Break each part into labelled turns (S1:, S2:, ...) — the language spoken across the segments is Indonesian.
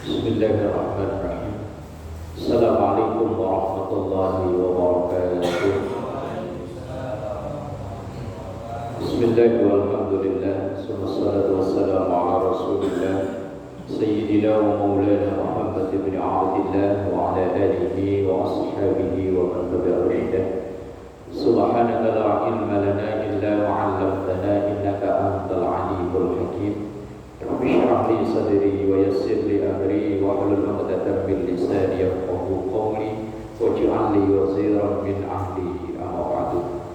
S1: Bismillahirrahmanirrahim. Assalamualaikum warahmatullahi wabarakatuh. Bismillah walhamdulillah, wassalatu wassalamu ala rasulillah Sayyidina wa maulana Muhammad ibn Abdillah wa ala alihi wa ashabihi wa man tabi'a rusdah. Subhanaka la ilma lana illa ma 'allamtana innaka antal alimul hakim. Rabbi shrah li sadri wa yassir li amri wa hlul 'uqdatam min lisani yafqahu qawli waj'al li waziran min ahli amma ba'du.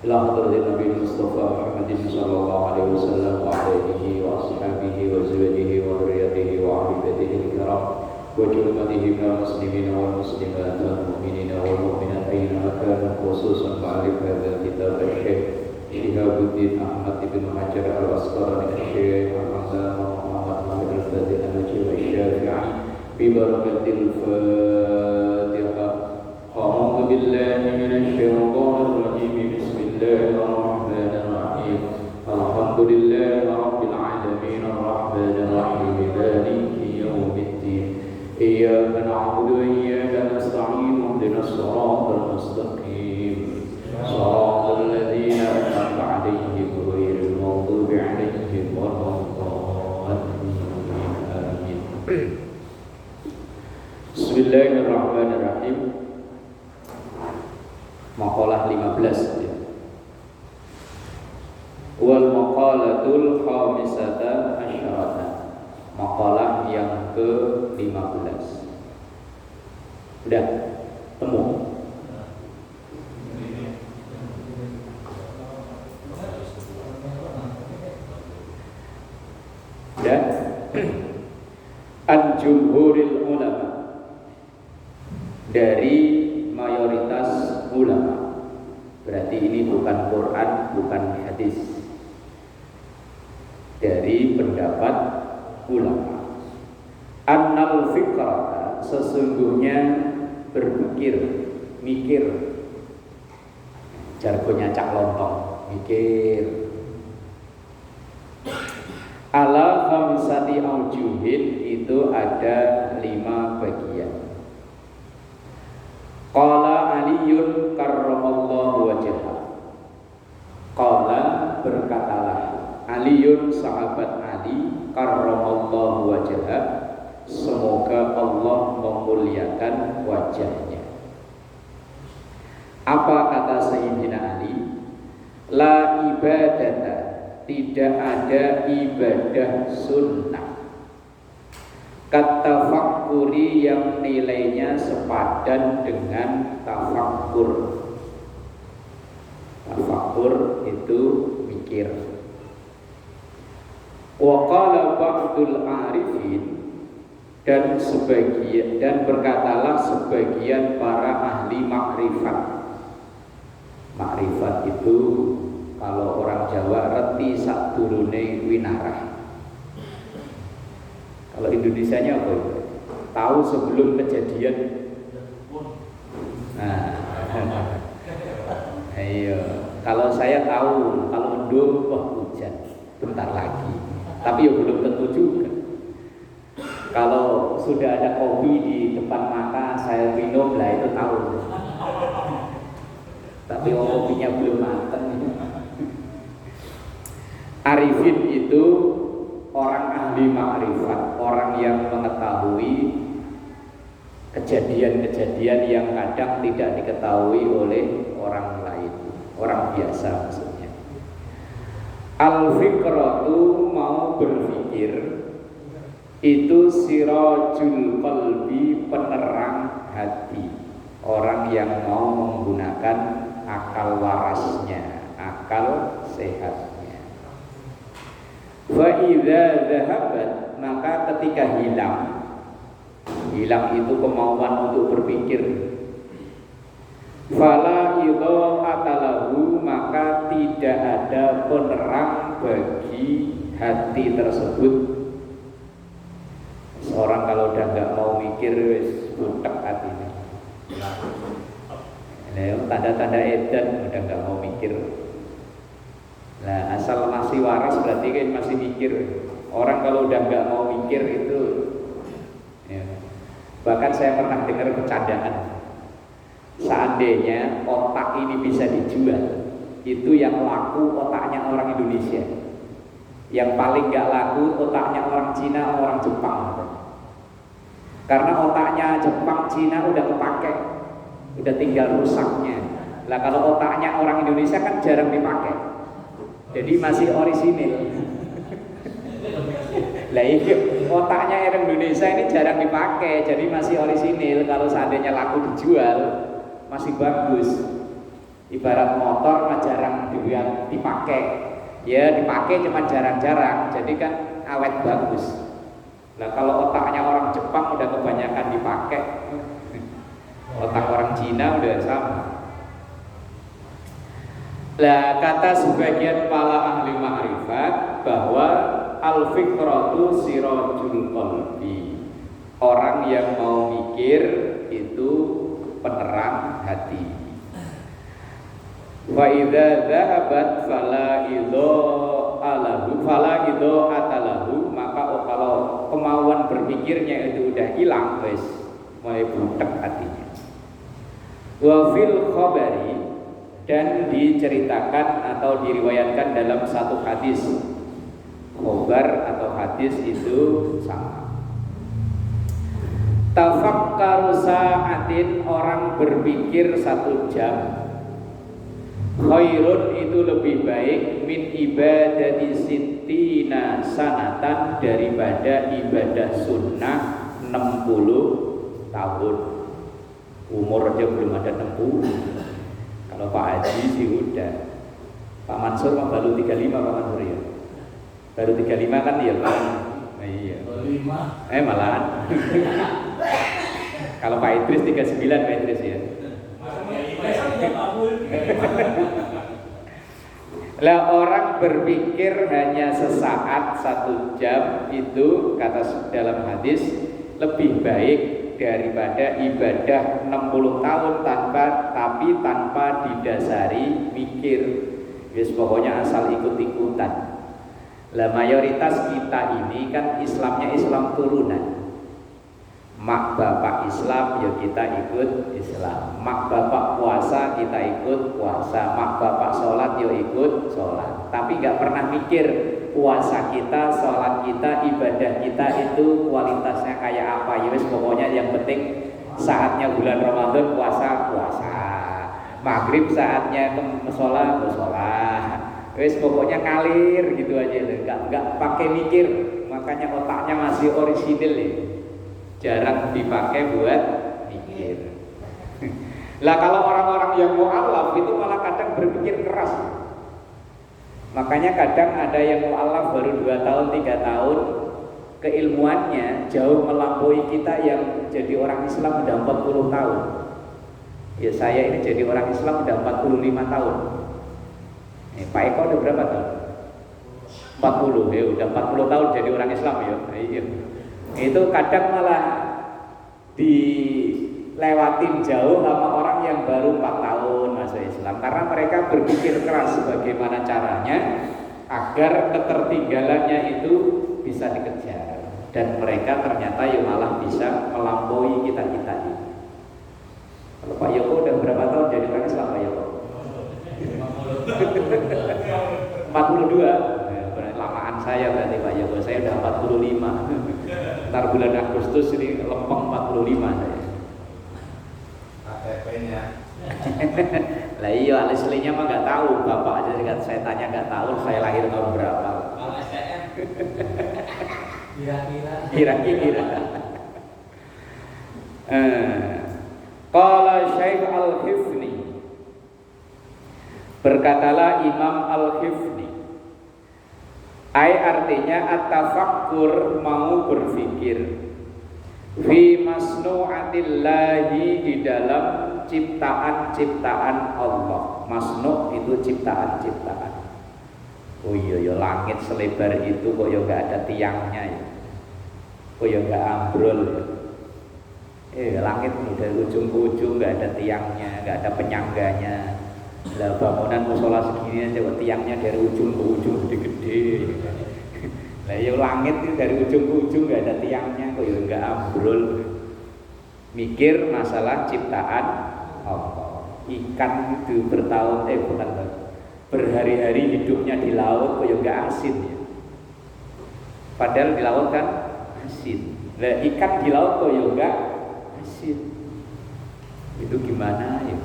S1: Ila hadratin Nabi Mustafa Muhammadin sallallahu alaihi wasallam wa alihi wa ashabihi wa zawjihi wa dhurriyyatihi wa ahli baitihi al-kiram wa jumlatihi minal muslimina wal muslimat wal mu'minina wal mu'minat aina kanu khususan ma'alif hadzal kitab asy-syekh Syihabuddin Ahmad ibn Hajar al-Asqalani asy-Syekh Muhammad Mahmud al-Fatih al-Najib asy-Syafi'i bi barakatil Fatihah. A'udzu billahi minasy syaithanir rajim. Bismillahirrahmanirrahim. Alhamdulillahi rabbil alamin arrahmanir rahim maliki yaumiddin. Iyyaka na'budu wa iyyaka nasta'in ihdinas siratal mustaqim. Shiratal ladzina an'amta 'alaihim ghairil maghdubi 'alaihim waladdallin. Amin. Bismillahirrahmanirrahim. Maqalah 15 ya. Wal maqalatul khamisata asyarata. Maqalah yang ke-15. Udah temu? Udah? An-jumhuril ulama, dari mayoritas ulama. Berarti ini bukan Quran, bukan hadis. Dari pendapat ulama. Annal fikrata, sesungguhnya berpikir, mikir. Jargonnya Cak Lontong, mikir. Ala khamsati aujuhin, itu ada 5 bagian. Qala Aliyun karramallahu wajhah. Qala, berkatalah Aliyun, sahabat Ali, karramallahu wajhah, semoga Allah memuliakan wajahnya. Apa kata Sayyidina Ali? La ibadata, tidak ada ibadah sunnah katafakuri yang nilainya sepadan dengan tafakkur. Tafakkur itu mikir. Wa qala ba'dul arifin, dan berkatalah sebagian para ahli makrifat. Makrifat itu kalau orang Jawa reti sadurunge winarah. Kalau Indonesianya apa itu? Tahu sebelum kejadian. Nah, ayo. Kalau saya tahu, kalau mendung, wah hujan, bentar lagi. Tapi ya belum tentu juga. Kalau sudah ada kopi di depan mata, saya minum lah, itu tahu. Tapi kopinya belum matang. Arifin itu orang ahli makrifat, orang yang mengetahui kejadian-kejadian yang kadang tidak diketahui oleh orang lain, orang biasa maksudnya. Al-fikratu, mau berpikir, itu sirajul qalbi, penerang hati, orang yang mau menggunakan akal warasnya, akal sehatnya. Fa idza dhahabat, maka ketika hilang itu kemauan untuk berpikir. Fala idha'ata lahu, maka tidak ada penerang bagi hati tersebut. Seorang kalau udah nggak mau mikir, wis butek hatinya. Nah, tanda-tanda edan udah nggak mau mikir. Nah, asal masih waras berarti kan masih mikir. Orang kalau udah nggak mau mikir itu Bahkan saya pernah dengar bercandaan, seandainya otak ini bisa dijual, itu yang laku otaknya orang Indonesia, yang paling gak laku otaknya orang Cina, orang Jepang. Karena otaknya Jepang, Cina udah kepake, udah tinggal rusaknya. Lah kalau otaknya orang Indonesia kan jarang dipakai, jadi masih orisinil. Lah iya, otaknya orang Indonesia ini jarang dipakai, jadi masih orisinil. Kalau seandainya laku dijual, masih bagus. Ibarat motor mah jarang dipakai, ya dipakai cuma jarang-jarang, jadi kan awet bagus. Nah kalau otaknya orang Jepang udah kebanyakan dipakai, otak orang Cina udah sama. Lah kata sebagian para ahli ma'rifat bahwa al-fikratu sirajul qalbi, orang yang mau mikir itu penerang hati. Wa idza dhahabat fala idza atalahu, maka kalau kemauan berpikirnya itu udah hilang, wes mulai butek hatinya. Wa fil khabari, dan diceritakan atau diriwayatkan dalam satu hadis, khobar atau hadis itu sama. Tafakkaru sa'atin, orang berpikir 1 jam, khairun itu lebih baik min ibadati sittina sanatan, daripada ibadah sunnah 60 tahun. Umur aja belum ada 60. Kalau Pak Haji sih udah. Pak Mansur mah baru 35 Pak Mansur ya. Baru 35 kan ya Pak. Nah, iya. 35. Malahan. Kalau Pak Idris 39 Pak Idris ya. Lah orang berpikir hanya sesaat 1 jam itu kata dalam hadis lebih baik daripada ibadah 60 tahun tanpa didasari mikir. Yes, pokoknya asal ikut-ikutan. Lah mayoritas kita ini kan Islamnya Islam turunan. Mak bapak Islam ya kita ikut Islam, mak bapak puasa kita ikut puasa, mak bapak sholat ya ikut sholat. Tapi gak pernah mikir puasa kita, sholat kita, ibadah kita itu kualitasnya kayak apa. Ya wis pokoknya yang penting saatnya bulan Ramadan puasa, maghrib saatnya sholat, wis pokoknya ngalir gitu aja, gak pakai mikir. Makanya otaknya masih orisinil ya, jarang dipakai buat mikir. Lah kalau orang-orang yang mu'alaf itu malah kadang berpikir keras. Makanya kadang ada yang mu'alaf baru 2 tahun 3 tahun, keilmuannya jauh melampaui kita yang jadi orang Islam udah 40 tahun. Ya saya ini jadi orang Islam udah 45 tahun. Pak Eko udah berapa tahun? 40, ya udah 40 tahun jadi orang Islam ya. Iya. Itu kadang malah dilewatin jauh sama orang yang baru 4 tahun masuk Islam, karena mereka berpikir keras bagaimana caranya agar ketertinggalannya itu bisa dikejar, dan mereka ternyata ya malah bisa melampaui kita-kita ini. Kalau Pak Yoko udah berapa tahun jadi orang Islam Pak Yoko? 42. Lamaan saya berarti Pak Yoko, saya udah 45. Ntar bulan Agustus ini lempeng 45 saya. KTP-nya. Lah iya, aslinya mah nggak tahu, bapak aja saya tanya nggak tahu saya lahir tahun berapa. Kalau STM. Kira-kira. Qala Syekh Al-Hifni, berkatalah Imam Al-Hifni, artinya at-tafakkur, mau berpikir, fi masnu'atillahi, di dalam ciptaan-ciptaan Allah. Masnu' itu ciptaan-ciptaan. Oh iya ya, langit selebar itu kok ya gak ada tiangnya ya, kok ya gak ambrol ya. Langit dari ujung ke ujung gak ada tiangnya, gak ada penyangganya. Lah bangunan musola segini aja tiangnya dari ujung ke ujung gede-gede. Lah ya langit itu dari ujung ke ujung gak ada tiangnya, kok ya gak ambrol. Mikir masalah ciptaan Allah. Ikan itu berhari-hari hidupnya di laut kok ya enggak asin ya. Padahal di laut kan asin. Nah, ikan di laut kok ya enggak asin. Itu gimana ya?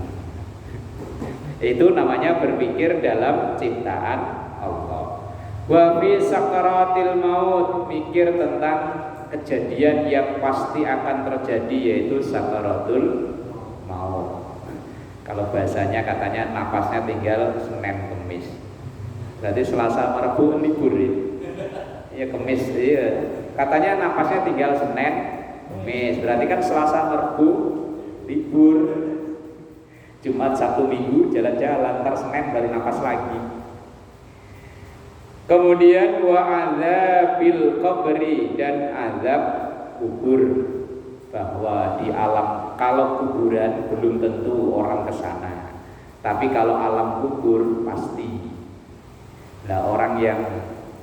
S1: Itu namanya berpikir dalam ciptaan Allah. Wa fi sakaratil maut, mikir tentang kejadian yang pasti akan terjadi, yaitu sakaratul maut. Kalau bahasanya katanya napasnya tinggal Senin Kemis. Berarti Selasa Rabu libur ya. Ya Kemis iya. Katanya napasnya tinggal Senin Kemis. Berarti kan Selasa Rabu libur. Jumat Sabtu Minggu jalan-jalan, ntar Senin baru napas lagi. Kemudian wa adzabil qabri, dan azab kubur, bahwa di alam, kalau kuburan belum tentu orang ke sana, tapi kalau alam kubur pasti. Nah, orang yang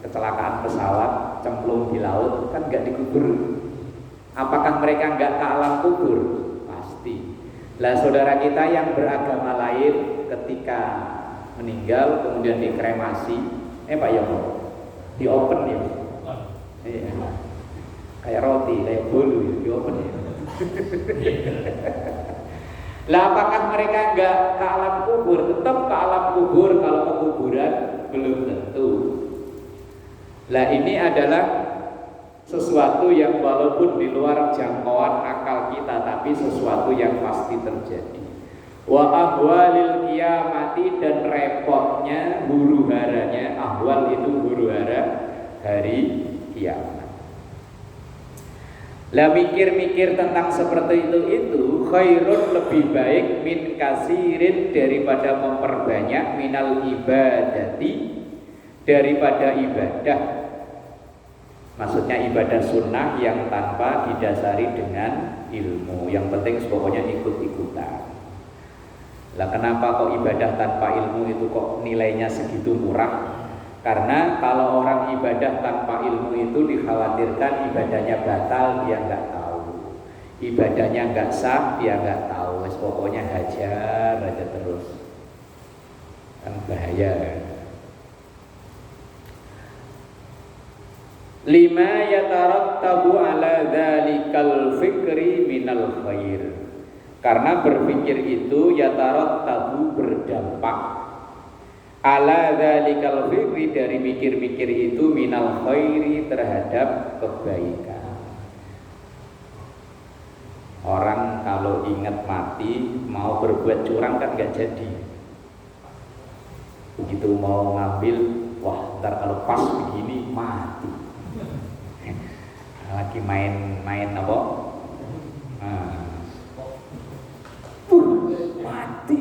S1: kecelakaan pesawat cemplung di laut kan nggak dikubur. Apakah mereka nggak ke alam kubur? Pasti. Lah saudara kita yang beragama lain ketika meninggal kemudian dikremasi, Pak Yono, di open ya, iya. Kayak roti, kayak bolu ya, di open ya. Lah apakah mereka enggak ke alam kubur? Tetap ke alam kubur, kalau ke kuburan belum tentu. Lah ini adalah sesuatu yang walaupun di luar jangkauan akal kita, tapi sesuatu yang pasti terjadi. Wa ahwalil kiamati, dan repotnya, huru haranya, ahwal itu huru hara hari kiamat. Lah mikir-mikir tentang seperti itu khairun, lebih baik, min kasirin, daripada memperbanyak, minal ibadati, daripada ibadah. Maksudnya ibadah sunnah yang tanpa didasari dengan ilmu. Yang penting pokoknya ikut-ikutan. Lah kenapa kok ibadah tanpa ilmu itu kok nilainya segitu murah? Karena kalau orang ibadah tanpa ilmu itu dikhawatirkan ibadahnya batal, dia nggak tahu. Ibadahnya nggak sah, dia nggak tahu. Pokoknya hajar aja terus. Kan bahaya kan? Lima yatarattabu ala dzalikal fikri minal khair. Karena berpikir itu yatarattabu, berdampak, ala dzalikal fikri, dari mikir-mikir itu, minal khairi, terhadap kebaikan. Orang kalau ingat mati mau berbuat curang kan gak jadi. Begitu mau ngambil, wah ntar kalau pas begini mati. Lagi main apa? Mati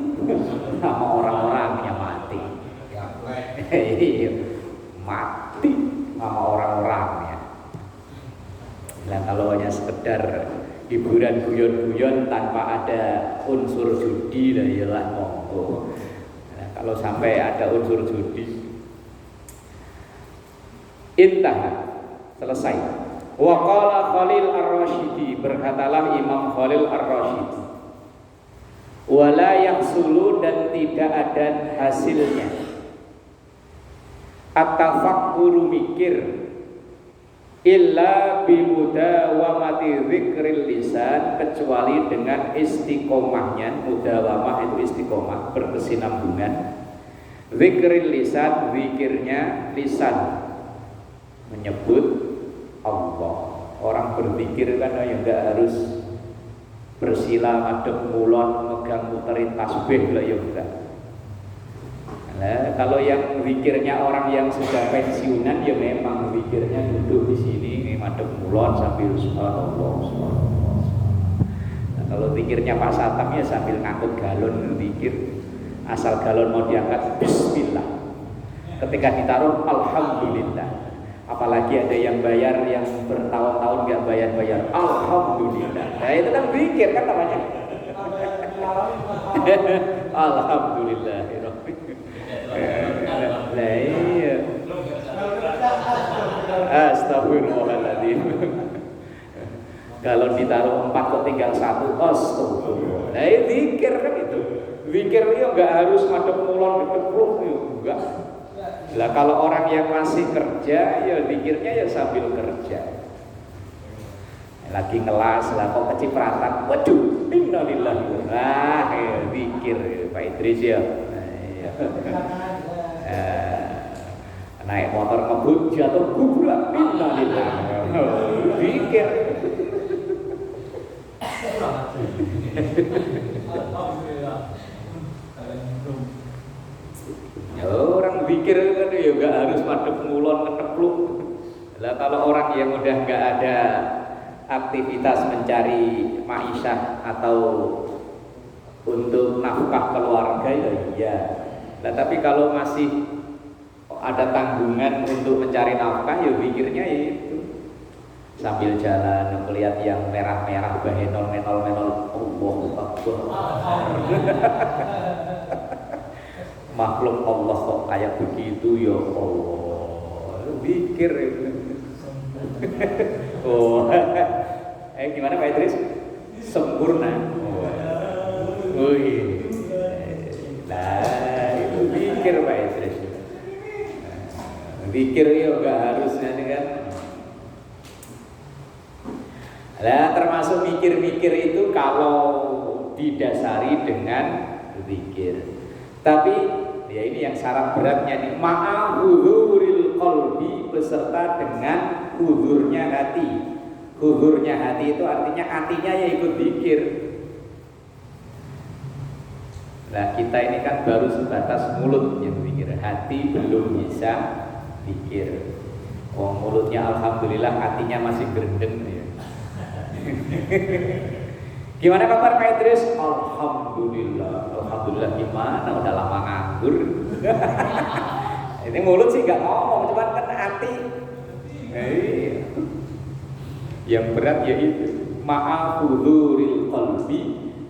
S1: sama orang-orangnya mati. Mati sama orang-orangnya. Nah kalau hanya sekedar hiburan guyon-guyon tanpa ada unsur judi, lah iyalah monggo. Nah, kalau sampai ada unsur judi, intah, selesai. Wa qala Khalil Ar-Rasyidi, berkatalah Imam Khalil Ar-Rasyidi, wala yahsulu, dan tidak ada hasilnya, at-tafakkuru, mikir, illa bimudawamati dzikril lisan, kecuali dengan istiqomahnya. Mudawamah itu istiqomah, berkesinambungan. Dzikril lisan, zikirnya lisan, menyebut Allah. Orang berzikir kan ya enggak harus bersila madhep mulon megang muterin tasbih lah ya enggak. Nah, kalau yang zikirnya orang yang sudah pensiunan ya memang zikirnya duduk di sini madhep mulon sambil subhanallah, subhanallah. Nah, kalau zikirnya Pak Satam ya sambil ngangkut galon zikir. Asal galon mau diangkat bismillah. Ketika ditaruh alhamdulillah. Apalagi ada yang bayar, yang bertahun-tahun gak bayar-bayar, alhamdulillah. Nah itu kan zikir kan namanya. Alhamdulillah. Nah iya. Astagfirullahaladzim. Galon ditaruh 4 kok tinggal 1. Astagfirullah. Nah, itu zikir kan itu. Zikir itu enggak harus madhep ngulon dikepluk enggak. Lah kalau orang yang masih kerja ya zikirnya ya sambil kerja. Lagi ngelas lah kok kecipratan. Waduh, innalillahi. Nah, ya zikir Pak Idris ya. Naik motor ngebut jatuh gubrak innalillahi. Zikir. Ya, orang zikir kan ya gak harus madhep ngulon ngetepluk. Lah kalau orang yang udah gak ada aktivitas mencari ma'isyah atau untuk nafkah keluarga ya iya. Nah tapi kalau masih ada tanggungan untuk mencari nafkah ya zikirnya ya itu. Sambil jalan melihat yang merah-merah bahenol menol Allahu Akbar. Makhluk Allah kok kayak begitu ya Allah. Zikir itu. Oh. Gimana Pak Idris? Sempurna. Oh iya. Nah, itu zikir Pak Idris. Zikir ya enggak harusnya kan. Nah, termasuk mikir-mikir itu kalau didasari dengan zikir. Tapi ya ini yang syarat beratnya nih, ma'ahuduril qalbi beserta dengan hudurnya hati. Hudurnya hati itu artinya hatinya ya ikut zikir. Nah, kita ini kan baru sebatas mulut yang zikir, hati belum bisa zikir. Oh, mulutnya alhamdulillah, hatinya masih gerendeng ya. Gimana kabar Pak Idris? Alhamdulillah. Alhamdulillah gimana? Udah lama nganggur. Ini mulut sih gak ngomong, cuman kan hati. Yang berat yaitu ma'ahuduril qalbi,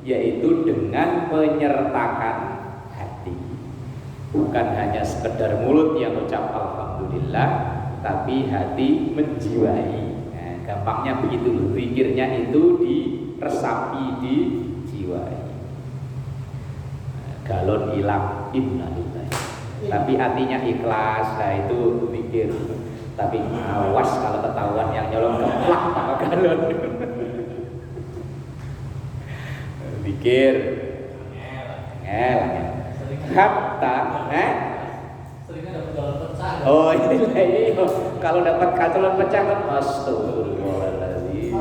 S1: yaitu dengan menyertakan hati. Bukan hanya sekedar mulut yang ucap alhamdulillah, tapi hati menjiwai. Gampangnya begitu, zikirnya itu diresapi, dijiwai. Galon hilang, innalillahi. Tapi hatinya ikhlas, nah itu zikir. Tapi awas kalau ketahuan yang nyolong keplak sama galon. Zikir. Hatta, oh ini kalau dapat galon pecah kan astagfirullahaladzim.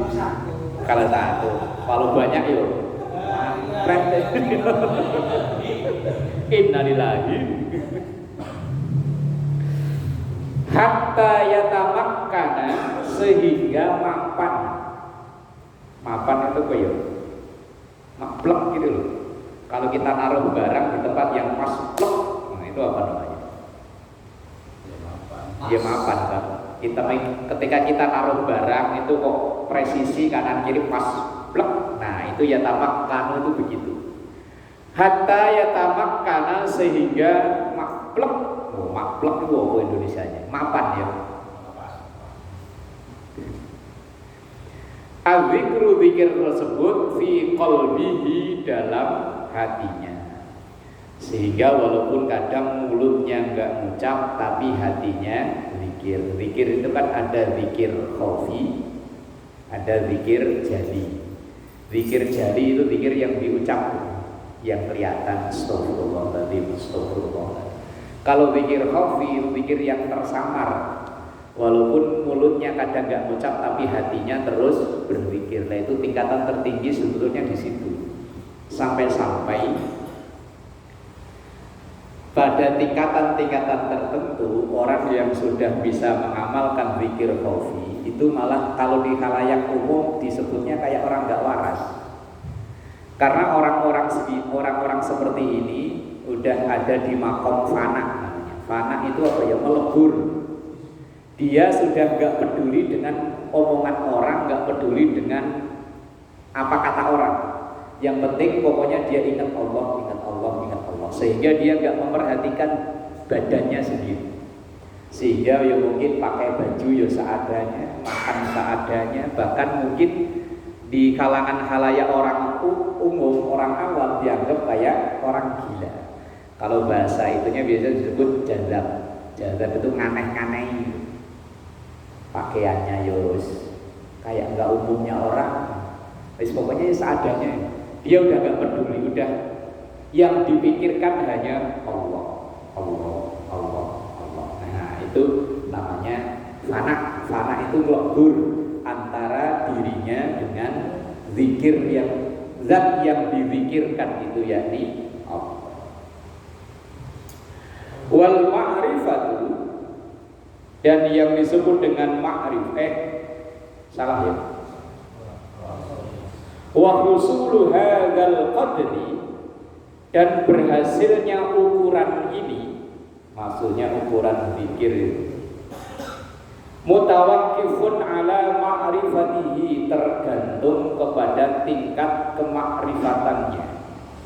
S1: Kalau satu, kalau banyak yuk innalillahi. Hatta yatamakkana, sehingga mapan. Mapan itu apa ya? Maplek gitu loh. Kalau kita naruh barang di tempat yang pas plek, nah itu apa namanya? Ya mapan kan. Ketika kita naruh barang itu kok presisi kanan kiri pas plek. Nah, itu yatamakkana itu begitu. Hatta yatamakkana, sehingga maplek. Oh, maplek itu apa Indonesianya? Mapan ya. Al-zikru, zikir tersebut fi qalbihi, dalam hatinya. Sehingga walaupun kadang mulutnya enggak ngucap tapi hatinya zikir. Zikir itu kan ada zikir khafi, ada zikir jali. Zikir jali itu zikir yang diucap, yang kelihatan, astagfirullahaladzim, astagfirullah. Kalau zikir khafi itu zikir yang tersamar. Walaupun mulutnya kadang nggak ngucap tapi hatinya terus berzikir. Nah itu tingkatan tertinggi sebetulnya di situ. Sampai-sampai pada tingkatan-tingkatan tertentu orang yang sudah bisa mengamalkan zikir khafi itu malah kalau di khalayak umum disebutnya kayak orang nggak waras. Karena orang-orang seperti ini udah ada di makom fana namanya. Fana itu apa ya? Melebur. Dia sudah nggak peduli dengan omongan orang, nggak peduli dengan apa kata orang. Yang penting pokoknya dia ingat Allah, ingat Allah, ingat Allah. Sehingga dia nggak memperhatikan badannya sendiri. Sehingga ya mungkin pakai baju ya seadanya, makan seadanya, bahkan mungkin
S2: Di kalangan halayak orang umum, orang awam dianggap kayak orang gila. Kalau bahasa itunya biasa disebut jazab. Jazab itu nganeh-nganeh. Pakaiannya yos kayak nggak umumnya orang. Pokoknya seadanya. Dia udah nggak peduli, udah yang dipikirkan hanya Allah, Allah, Allah, Allah. Nah itu namanya fana. Fana itu melebur antara dirinya dengan zikir yang zat yang dizikirkan itu yakni Allah. Wal ma'rifatu, dan yang disebut dengan salah ya. Wa husulu hadzal qadri, dan berhasilnya ukuran ini, maksudnya ukuran zikir, mutawakkifun ala ma'rifatihi, tergantung kepada tingkat kemakrifatannya.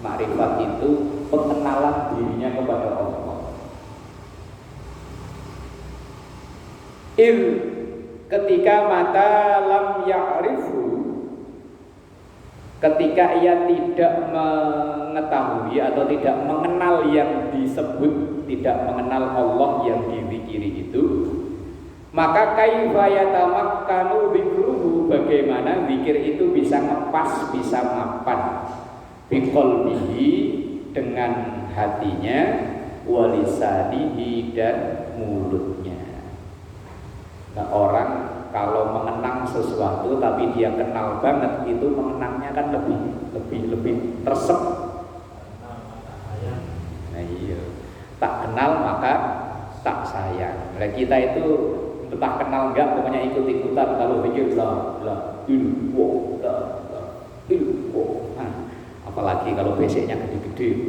S2: Makrifat itu pengenalan dirinya kepada Allah. Ketika mata lam ya'rifu, ketika ia tidak mengetahui atau tidak mengenal yang disebut, tidak mengenal Allah yang dizikiri itu, maka kaifa yatamakkanu dzikruhu, bagaimana zikir itu bisa ngepas, bisa mapan biqalbihi, dengan hatinya, walisanihi, dan mulutnya. Nah, orang kalau mengenang sesuatu tapi dia kenal banget, itu mengenangnya kan lebih tersep. Nah iya, tak kenal maka tak sayang. Nah, kita itu entah kenal enggak, pokoknya ikut-ikutan kalau pikir lah apalagi kalau basicnya gede-gede.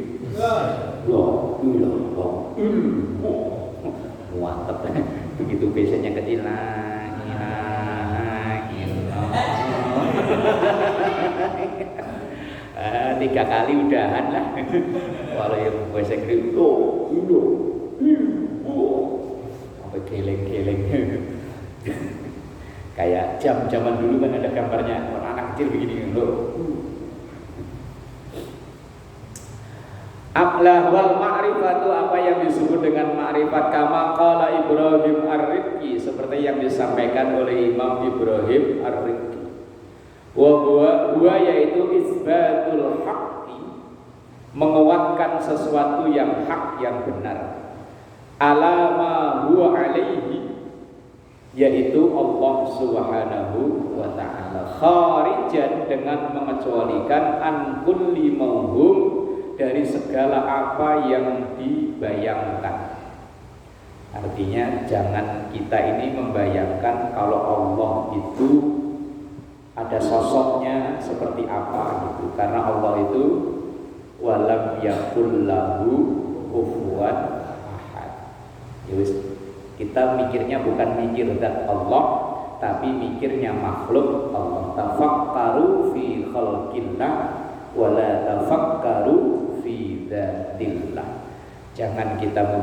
S2: Mantap. Begitu basicnya kecil tiga kali udahan lah. Kalau yang bahasa Inggris sampai geleng-geleng. Kayak jam-jaman dulu kan ada gambarnya anak kecil begini loh. Aqlah wal ma'rifatu, apa yang disebut dengan ma'rifat, kama qala Ibrahim Ar-Riqqi, seperti yang disampaikan oleh Imam Ibrahim Ar-Riqqi. Wa yaitu isbatul haqqi, menguatkan sesuatu yang hak, yang benar, ala ma huwa alaihi, yaitu Allah Subhanahu wa ta'ala, kharijan, dengan mengecualikan an kulli mauhum, dari segala apa yang dibayangkan. Artinya jangan kita ini membayangkan kalau Allah itu ada sosoknya seperti apa gitu, karena Allah itu walam yakul lahu kufuwan ahad. Jadi kita mikirnya bukan mikir zat Allah, tapi mikirnya makhluk Allah. Tafakkaru fi khalqillah wala tafakkaru fi dzatillah. Jangan kita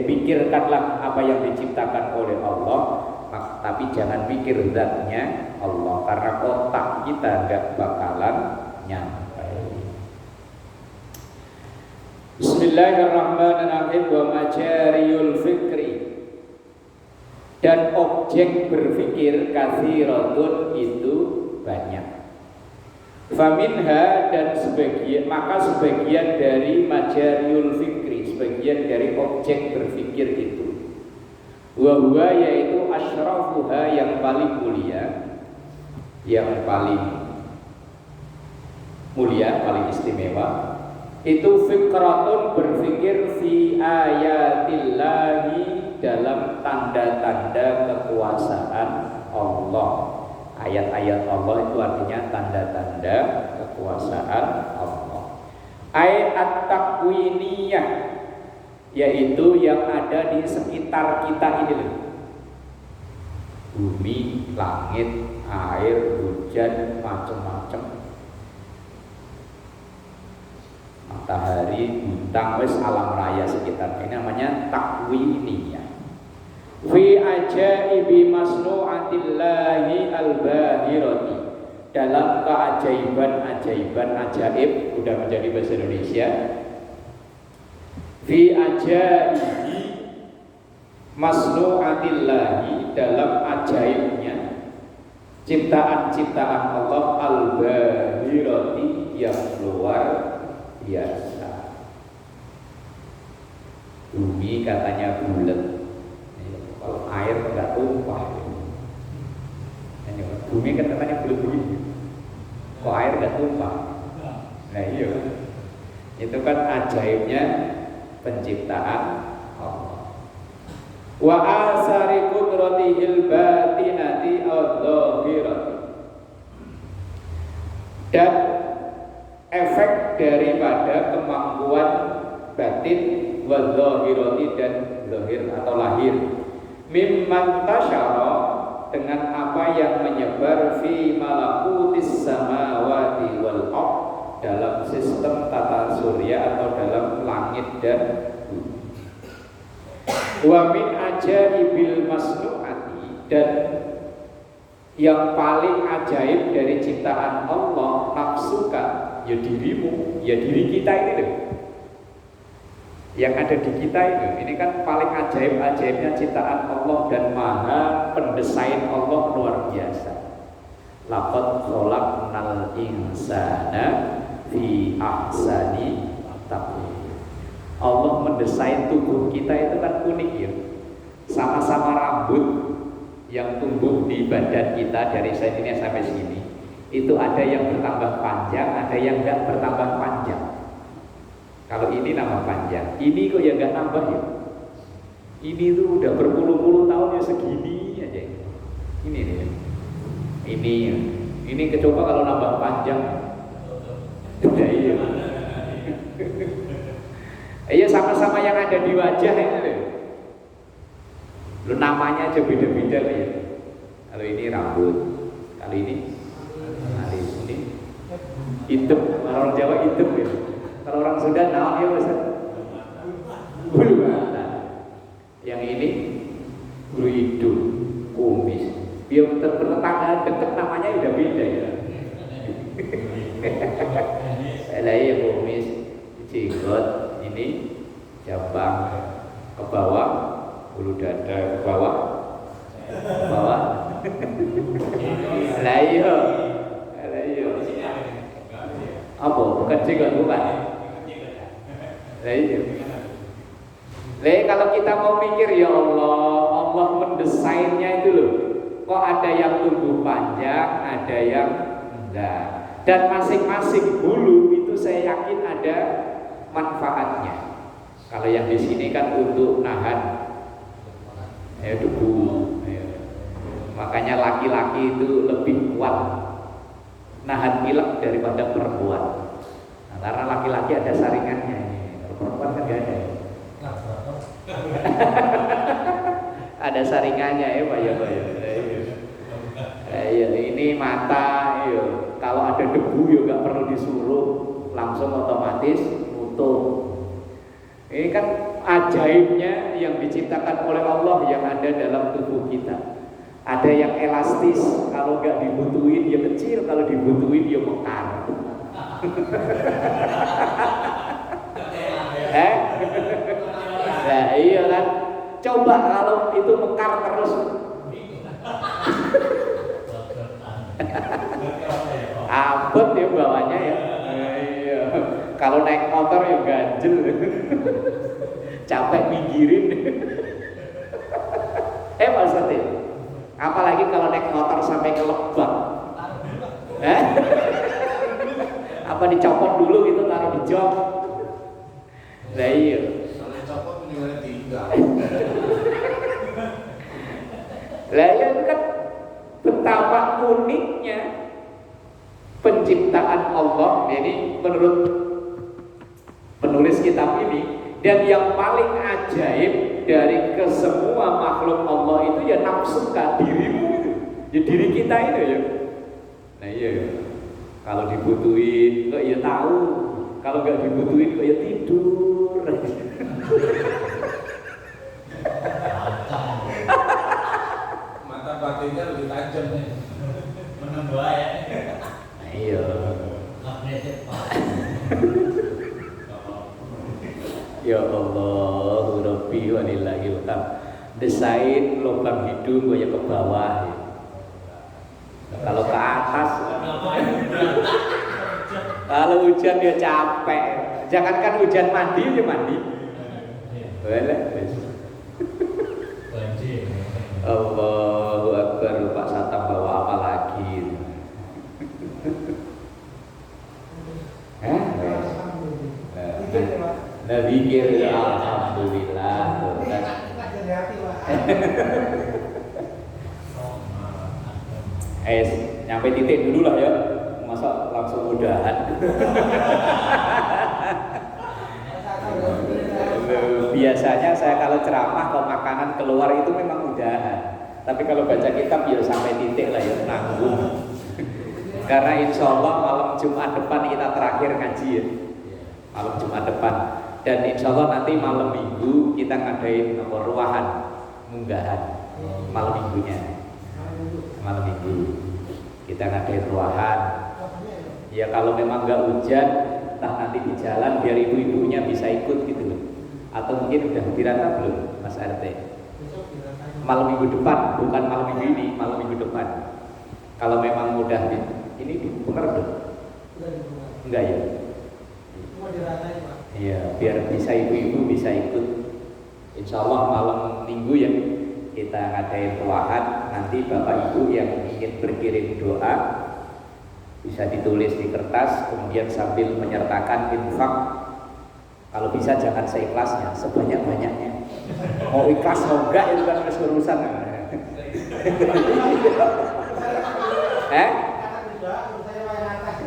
S2: pikirkanlah apa yang diciptakan oleh Allah, tapi jangan mikir zatnya Allah, karena otak kita enggak bakalan nyampe. Bismillahirrahmanirrahim. Wa majariyul fikri, dan objek berpikir, katsiratun, itu banyak. Faminha, dan sebagian dari majariyul fikri, sebagian dari objek berpikir itu, wa huwa, yaitu asyrafuha, yang paling mulia, paling istimewa, itu fikratun, berpikir fi ayatillahi, dalam tanda-tanda kekuasaan Allah. Ayat-ayat Allah itu artinya tanda-tanda kekuasaan Allah. Ayat at-takwiniyah, yaitu yang ada di sekitar kita ini loh. Bumi, langit, air, hujan, macam-macam. Matahari, bintang, wis alam raya sekitar ini namanya takwiniyah. Fi ajaibi masnu'atillahi al-bahirati, dalam keajaiban ajaib, udah menjadi bahasa Indonesia. Fi ajaibi masnu'atillahi, dalam ajaibnya ciptaan-ciptaan Allah al-bahirati, yang luar biasa. Bumi katanya bulat, kalau air enggak tumpah. Bumi kan katanya bulat begini, kok air enggak tumpah? Nah iya, itu kan ajaibnya penciptaan Allah. Wa asari qudratihil batinati adh-dhahirati, dan efek daripada kemampuan batin wa dhahirati, dan zahir atau lahir, mimman tasyara, dengan apa yang menyebar fi malakutis samawati wal ardh, dalam sistem tata surya atau dalam langit dan bumi. Wa min ajaibil masnu'ati, dan yang paling ajaib dari ciptaan Allah, nafsuka, ya dirimu, ya diri kita ini loh, yang ada di kita ini kan paling ajaibnya ciptaan Allah, dan maha pendesain Allah luar biasa. Laqad khalaqnal insana fi ahsani taqwim. Allah mendesain tubuh kita itu kan unik ya, sama-sama rambut yang tumbuh di badan kita dari sini sampai sini, itu ada yang bertambah panjang, ada yang enggak bertambah panjang. Kalau ini nama panjang, ini kok ya nggak nambah ya? Ini tuh udah berpuluh-puluh tahun ya segini aja. Ini kecoba kalau nambah panjang, udah iya. Iya, sama-sama yang ada di wajah ini loh. Lu namanya aja beda-beda loh ya. Kalau ini rambut, kalau ini alis, ini hitam. Orang Jawa hitam ya. Kalau orang Sunda naon ya Mas? Bulu mata. Yang ini bulu hidung, kumis. Biar tetangga dekat namanya udah beda ya. Lah ya kumis, jenggot, ini jabang ke bawah, bulu dada ke bawah. Lah iya. Apa? Bukan jenggot, bukan. Kalau kita mau mikir, ya Allah mendesainnya itu loh. Kok ada yang tumbuh panjang, ada yang enggak. Dan masing-masing bulu itu saya yakin ada manfaatnya. Kalau yang di sini kan untuk nahan debu. Makanya laki-laki itu lebih kuat nahan pilek daripada perempuan. Nah, karena laki-laki ada saringannya. Perempuan kan gak ada. Ada saringannya ya Pak ya. Ini mata ya. Kalau ada debu ya gak perlu disuruh, langsung otomatis nutup. Ini kan ajaibnya yang diciptakan oleh Allah yang ada dalam tubuh kita. Ada yang elastis, kalau gak dibutuhin ya kecil, kalau dibutuhin ya mekar. Nah iya kan, coba kalau itu mekar terus. Abot ya bawahnya ya. Iya. Kalau naik motor ya ganjel. Capek minggirin. Maksudnya, apalagi kalau naik motor sampai ke Lebak. Apa dicopot dulu gitu, taruh di jok. Lah iya.
S3: Kalau dicopot mendingan tinggal.
S2: Lah ya kan betapa uniknya penciptaan Allah ini menurut penulis kitab ini. Dan yang paling ajaib dari kesemua makhluk Allah itu ya nafsuka, dirimu itu, ya diri kita itu ya. Nah iya ya. Kalau dibutuhin kok ya tahu, kalau nggak dibutuhin kok ya tidur.
S3: Mata batinnya lebih tajam nih, menembak ya.
S2: Iya. Ya Allah, Rabbi walillahil hamd. Desain lubang hidung kayak ke bawah. Ya. Kalau ke atas, kalau hujan dia capek. Jangankan hujan mandi dia mandi. Boleh. Allahu Akbar. Pak Satam bawa apa lagi? Nabi kira alhamdulillah. Nyampe titik dulu lah ya. Masa langsung udahan. Biasanya saya kalau ceramah kalau makanan keluar itu memang udahan. Tapi kalau baca kitab ya sampai titik lah ya, nanggung. Karena insya Allah malam Jumat depan kita terakhir ngaji ya. Malam Jumat depan. Dan insya Allah nanti malam Minggu kita ngadain ruahan, munggahan malam Minggunya. Malam Minggu kita ngadain ruahan. Ya kalau memang nggak hujan, entah nanti di jalan biar ibu-ibunya bisa ikut gitu loh. Atau mungkin udah dirata belum Mas RT? Malam Minggu depan, bukan malam Minggu ini, malam Minggu depan. Kalau memang mudah ini dibuka belum? Enggak ya? Iya, biar bisa ibu-ibu bisa ikut. Insya Allah malam Minggu ya kita ngadain ruahan. Nanti Bapak Ibu yang ingin berkirim doa bisa ditulis di kertas, kemudian sambil menyertakan infak. Kalau bisa jangan seikhlasnya, sebanyak-banyaknya. Mau ikhlas mau enggak itu kan urusan.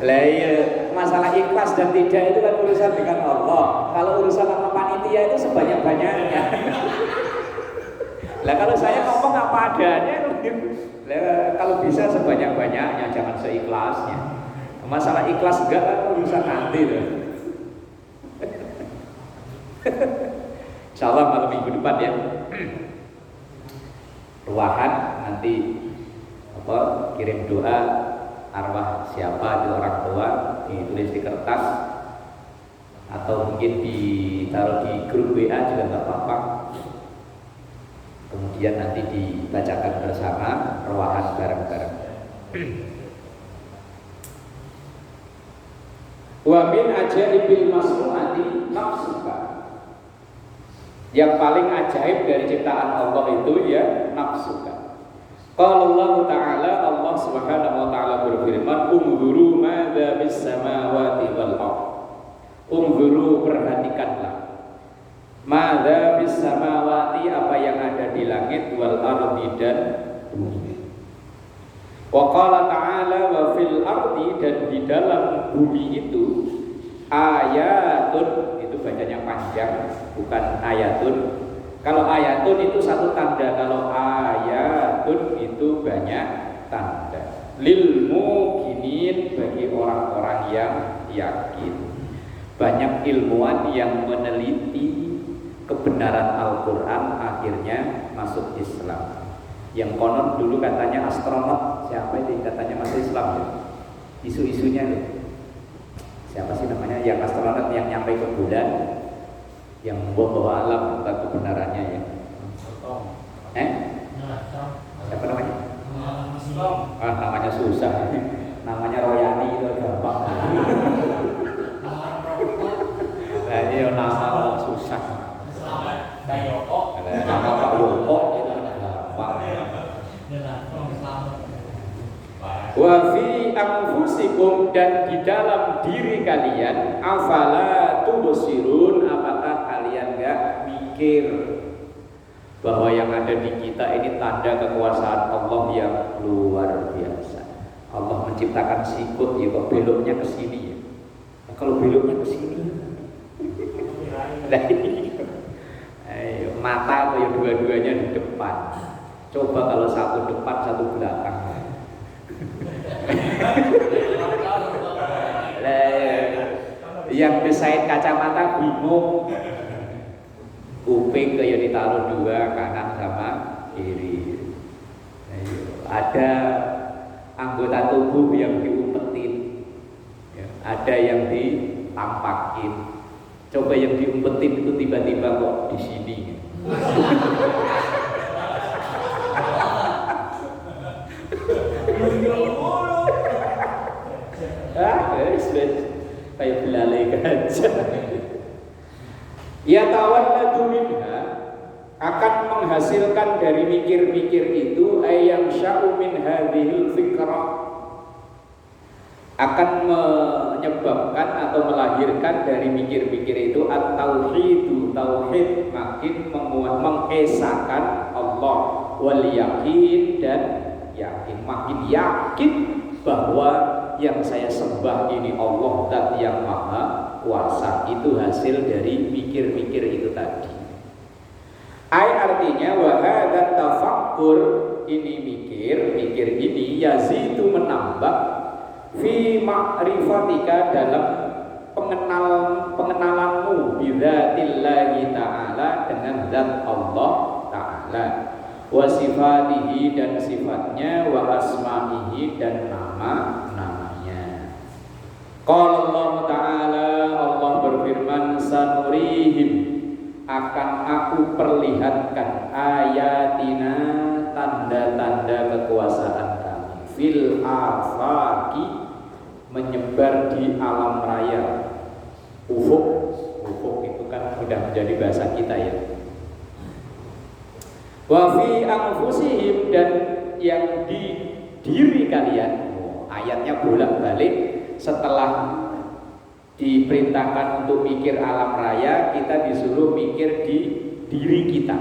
S2: Lah iya, masalah ikhlas dan tidak itu kan urusan dengan Allah. Kalau urusan sama panitia itu sebanyak-banyaknya. Lah kalau saya ngomong apa adanya, kalau bisa sebanyak-banyaknya, jangan seikhlasnya. Masalah ikhlas enggak kan urusan nanti loh. Insyaallah malam Minggu depan ya. Ruahan nanti kirim doa arwah siapa itu orang tua ditulis di kertas atau mungkin ditaruh di grup WA juga nggak apa-apa. Kemudian nanti dibacakan bersama ruahan bareng-bareng. Wa min ajaibil masnu'ati nafsuka. Yang paling ajaib dari ciptaan Allah itu ya nafsuka. Qala Allah Ta'ala, Allah Subhanahu wa taala berfirman, "Unzuru madza bis samawati wal ardh." Unzuru, perhatikanlah. Madza bis samawati, apa yang ada di langit, wal ardi, dan bumi. Wa qala ta'ala, wa fil ardi, dan di dalam bumi itu ayatun, itu bacanya panjang, bukan ayatun. Kalau ayatun itu satu tanda, kalau ayatun itu banyak tanda. Lil mukinin, bagi orang-orang yang yakin. Banyak ilmuwan yang meneliti kebenaran Al-Quran akhirnya masuk Islam. Yang konon dulu katanya astronot, siapa itu katanya masuk Islam ya? Isu-isunya loh. Siapa sih namanya yang astronot yang nyampe ke bulan, yang membawa alam tentang kebenarannya ya? Siapa namanya? Namanya susah. Namanya Royani itu gampang. Nah, ini nama susah. Nama Pak Yoko itu gampang. Wa fi anfusikum, dan di dalam diri kalian, afala tubsirun, apakah kalian enggak mikir bahwa yang ada di kita ini tanda kekuasaan Allah yang luar biasa. Allah menciptakan sikut ya, kok beloknya ke sini ya. Nah, kalau beloknya ke sini mata ya dua-duanya di depan. Coba kalau satu depan satu belakang. Yang desain kacamata bingung. Kuping kayak ditaruh dua, kanan sama kiri. Ada anggota tubuh yang diumpetin. ada yang ditampakin. Coba yang diumpetin itu tiba-tiba kok di sini. Kayak belalai gajah. Ya tawalladu minha, akan menghasilkan dari mikir-mikir itu ayam sya'u min hadhil fikrah, akan menyebabkan atau melahirkan dari mikir-mikir itu at-tauhidu, tauhid, makin mengesahkan Allah, wal yakin, dan yakin, makin yakin bahwa yang saya sembah ini Allah Zat yang Maha Kuasa. Itu hasil dari mikir-mikir itu tadi. Artinya wa hadza tafakkur, ini mikir ini yazidu, menambah fi ma'rifatika, dalam pengenalanmu bidzatillahi ta'ala, dengan zat Allah ta'ala, wa sifatihi, dan sifatnya, wa asma'ihi, dan nama-namanya. Qala Allah ta'ala, Allah berfirman, sanurihim, akan aku perlihatkan ayatina, tanda-tanda kekuasaan kami, fil afaqi, menyebar di alam raya. Ufuk itu kan sudah menjadi bahasa kita ya. Wa fi anfusihim, dan yang di diri kalian. Ayatnya bolak-balik. Setelah diperintahkan untuk mikir alam raya, kita disuruh mikir di diri kita,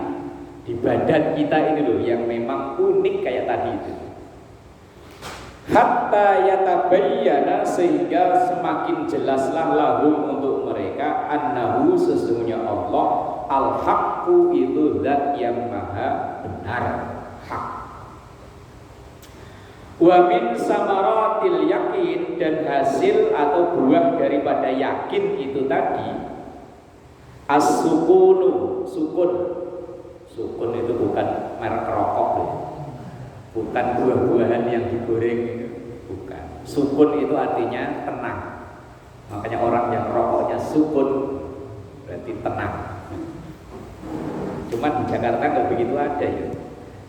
S2: di badan kita ini loh, yang memang unik kayak tadi itu. Hatta yatabayyana, sehingga semakin jelaslah lahum, untuk mereka, annahu, sesungguhnya Allah, al-haqqu, itu zat yang maha benar, hak. Wa min samaratil yakin, dan hasil atau buah daripada yakin itu tadi, as-sukunu, sukun itu bukan merek rokok ya. Bukan buah-buahan yang digoreng itu, bukan. Sukun itu artinya tenang. Makanya orang yang rokoknya sukun berarti tenang. Cuman di Jakarta nggak begitu ada ya.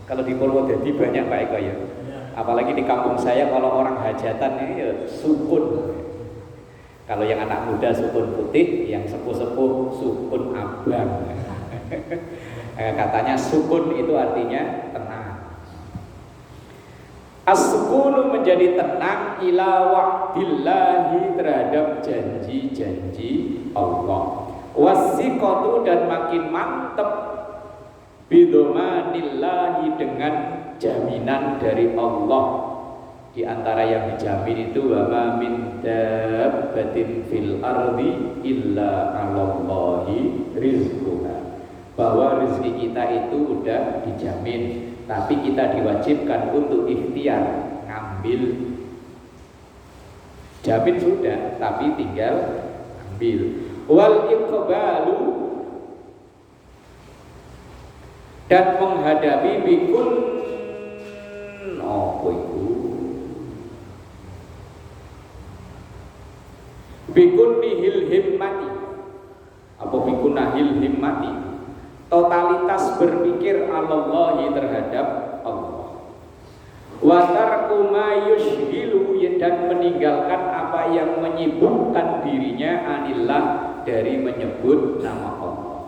S2: Kalau di Purwodadi banyak Pak Eko ya. Apalagi di kampung saya, kalau orang hajatan ini ya sukun. Kalau yang anak muda sukun putih, yang sepuh-sepuh sukun abang. Katanya sukun itu artinya tenang. As-sukunu, menjadi tenang, ila wa'dillahi, terhadap janji-janji Allah. Wasiqatu, dan makin mantep, bidomanillahi, dengan jaminan dari Allah. Di antara yang dijamin itu, wa ma min dabbatin fil ardi illa 'alallahi rizquha, bahwa rezeki kita itu udah dijamin, tapi kita diwajibkan untuk ikhtiar, ngambil. Jamin sudah, tapi tinggal ambil. Wal iqbalu, dan menghadapi bikun, apa itu? Bikun nihil himmati, apa bikun nahil himmati, totalitas berpikir Allahi, terhadap Allah. Wa tarku ma yushghilu, dan meninggalkan apa yang menyibukkan dirinya, anillah, dari menyebut nama Allah.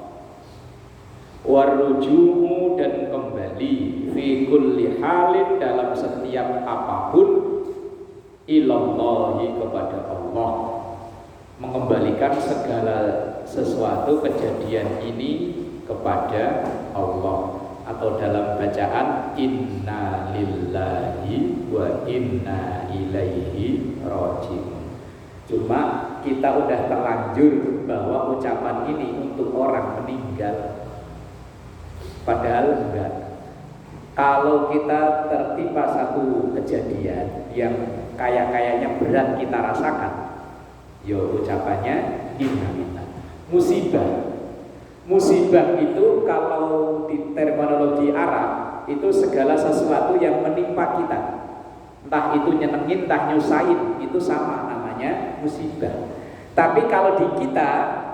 S2: Warujumu, dan kembali, fi kulli halin, dalam setiap apapun, ilallahi, kepada Allah. Mengembalikan segala sesuatu kejadian ini kepada Allah, atau dalam bacaan inna lillahi wa inna ilaihi raji'un. Cuma kita udah terlanjur bahwa ucapan ini untuk orang meninggal, padahal enggak. Kalau kita tertimpa satu kejadian yang kayaknya berat kita rasakan, yo ucapannya inna lillahi. Musibah itu kalau di terminologi Arab itu segala sesuatu yang menimpa kita, entah itu nyenengin, entah nyusahin, itu sama namanya namanya musibah. Tapi kalau di kita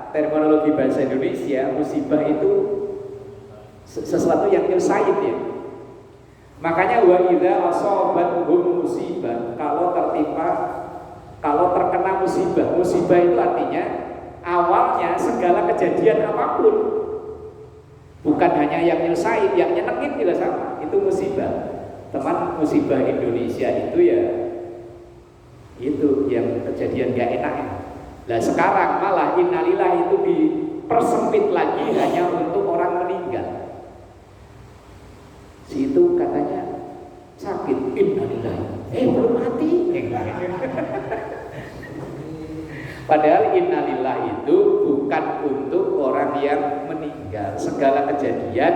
S2: terminologi bahasa Indonesia, musibah itu sesuatu yang nyusahin ya. Makanya wa idza asabathum musibah, kalau terkena musibah. Musibah itu artinya awalnya segala kejadian apapun, bukan hanya yang nyusahin, yang nyenengin juga sama, itu musibah. Teman, musibah Indonesia itu ya itu yang kejadian gak enak ya. Nah sekarang malah innalillah itu dipersempit lagi hanya untuk orang meninggal. Si itu katanya sakit, innalillah, belum mati. Padahal innalillah itu bukan untuk orang yang meninggal. Segala kejadian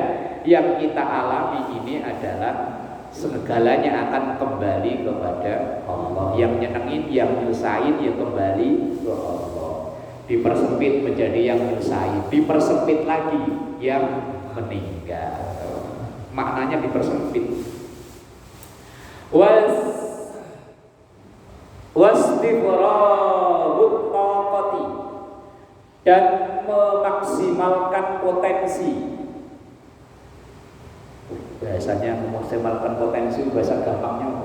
S2: yang kita alami ini adalah segalanya akan kembali kepada Allah. Yang nyenengin, yang nyusahin ya kembali ke Allah. Dipersempit menjadi yang nyusahin, dipersempit lagi yang meninggal. Maknanya dipersempit. Wastifragut taqati, dan memaksimalkan potensi. Bahasanya memaksimalkan potensi, bahasa gampangnya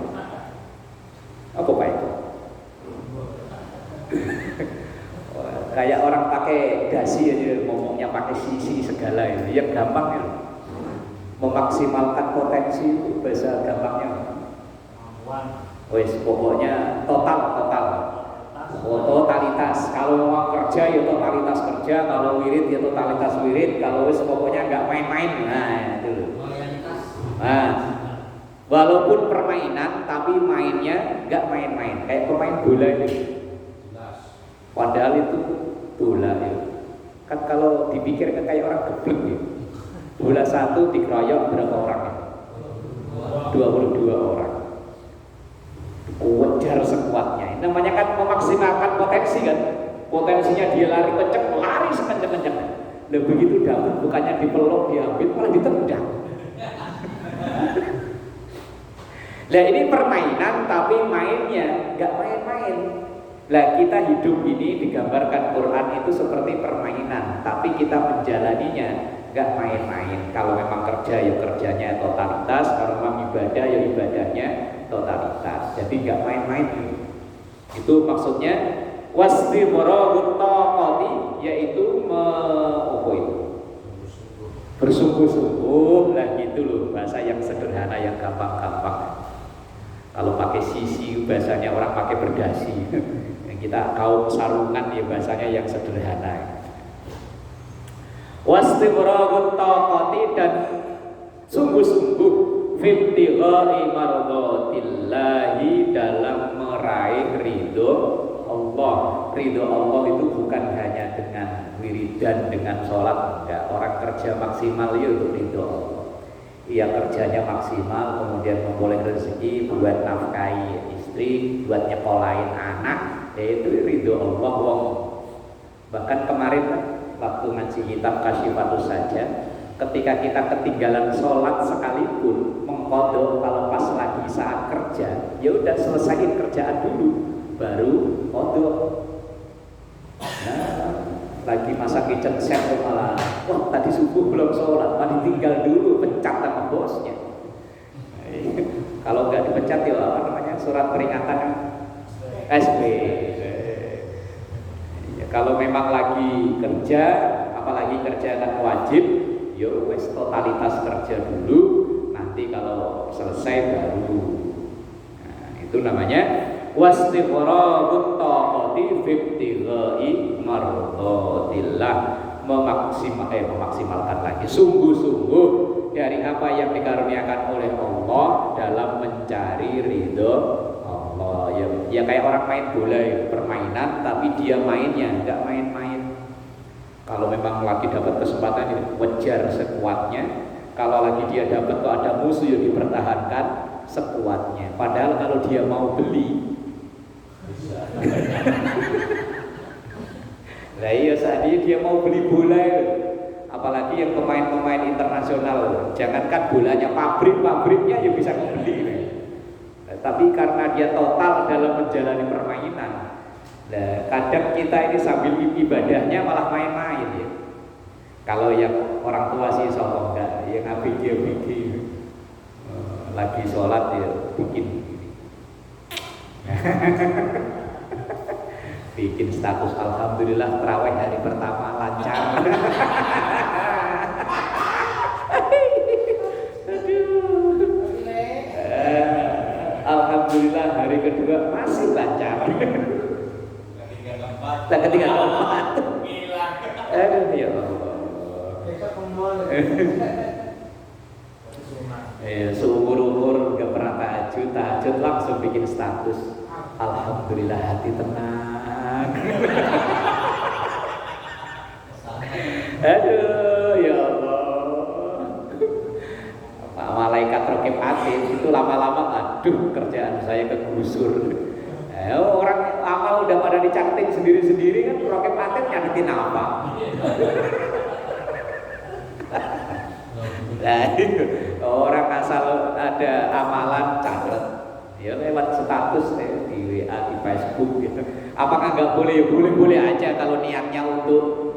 S2: apa Pak itu? Kayak orang pakai dasi aja ngomongnya pakai sisi segala itu, yang gampang ya. Memaksimalkan potensi itu bahasa gampangnya. Wes pokoknya totalitas. Kalau mau kerja ya totalitas kerja, kalau wirid ya totalitas wirid, kalau wes pokoknya nggak main-main. Nah itu loh. Nah, walaupun permainan tapi mainnya nggak main-main, kayak pemain bola itu. Padahal itu bola ya. Kan kalau dipikir kan kayak orang geblek ya. Bola satu dikeroyok berapa orang ya? 22 orang. Wajar sekuatnya. Ini namanya kan memaksimalkan potensi kan. Potensinya dia lari kenceng, lari sekenceng-kenceng. Nah begitu dapat, bukannya dipeluk, diambil, malah ditendang. Nah ini permainan tapi mainnya nggak main-main. Lah kita hidup ini digambarkan Quran itu seperti permainan, tapi kita menjalaninya nggak main-main. Kalau memang kerja ya kerjanya totalitas, kalau memang ibadah ya ibadahnya totalitas. Jadi nggak main-main. Itu maksudnya wastifragut taqati, yaitu bersungguh-sungguh lah gitu loh, bahasa yang sederhana yang gampang-gampang. Kalau pakai sisi bahasanya orang pakai berdasi. Kita kaum sarungan ya bahasanya yang sederhana. Wastifragut taqati, dan sungguh-sungguh fibtighai mardhatillahi, dalam meraih ridho Allah. Ridho Allah itu bukan hanya dengan wiridan, dengan sholat, enggak. Orang kerja maksimal ya untuk ridho Allah. Ia kerjanya maksimal, kemudian memperoleh rezeki buat nafkahi istri, buat nyekolahin anak, yaitu ridho Allah. Bahkan kemarin waktu ngaji kitab Kasyifatus saja, ketika kita ketinggalan sholat sekalipun, mengkodok kalau pas lagi saat kerja, ya udah selesaiin kerjaan dulu, baru kodok. Nah, lagi masa kitchen set malah, wah tadi subuh belum sholat, malah ditinggal dulu, pecat sama bosnya. Kalau nggak dipecat ya apa namanya, surat peringatan SP. Ya, kalau memang lagi kerja, apalagi kerjaan wajib, yo wes totalitas kerja dulu, nanti kalau selesai baru. Nah, itu namanya wastifragut taqati fibtighai mardhatillah, memaksimalkan lagi, sungguh-sungguh dari apa yang dikaruniakan oleh Allah dalam mencari ridho Allah. Ya kayak orang main bola ya, permainan tapi dia mainnya enggak main-main. Kalau memang lagi dapat kesempatan ya wajar sekuatnya. Kalau lagi dia dapat kok ada musuh ya dipertahankan sekuatnya. Padahal kalau dia mau beli lah iya saat ini dia mau beli bola itu, apalagi yang pemain-pemain internasional, jangankan bolanya, pabrik-pabriknya ya bisa beli. Tapi karena dia total dalam menjalani permainan, Nah, kadang kita ini sambil ibadahnya malah main-main ya. Kalau yang orang tua sih sombong enggak, yang abg lagi sholat ya bikin bikin status alhamdulillah terawih hari pertama lancar. Alhamdulillah hari kedua masih lancar. Nah, ketiga keempat
S3: Gila.
S2: aduh ya Allah. Seumur-umur gak pernah tahajud langsung bikin status alhamdulillah hati tenang. Aduh ya Allah. Pak malaikat rokib atid itu lama-lama aduh kerjaan saya kegusur. Orang amal udah pada dicating sendiri-sendiri kan rokib atid nyakitin apa? Nah, orang asal ada amalan catat ya lewat status di WA di Facebook gitu. Apakah nggak boleh? Boleh aja kalau niatnya untuk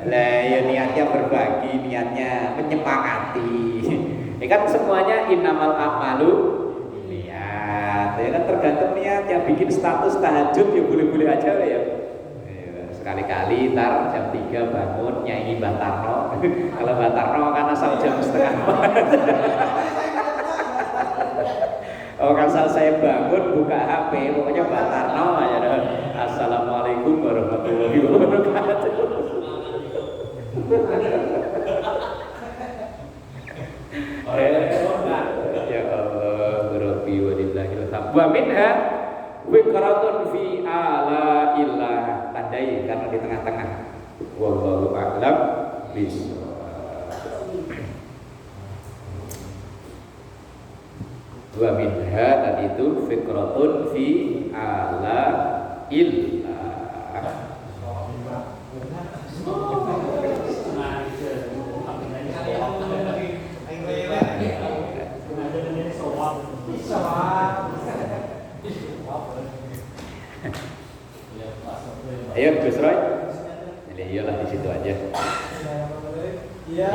S2: ya niatnya berbagi, niatnya menyemangati. Ya kan semuanya innamal a'malu niat. Ya kan tergantung niat. Yang bikin status tahajud ya boleh aja ya. Sekali-kali ntar jam 3 bangun nyanyi Mbah Tarno. Kalau Mbah Tarno kan asal jam setengah 4. Oh asal saya bangun buka HP pokoknya Mbah Tarno aja. Assalamualaikum warahmatullahi wabarakatuh. Ya Allah Rabbi wa lillahi wa minha fikratun fi ala illah, tandai karena di tengah-tengah. Wallahu a'lam bishawab. Wa minha tadi itu fikratun fi ala illah. Ayo Gus Roy. Iyalah di situ aja. Ya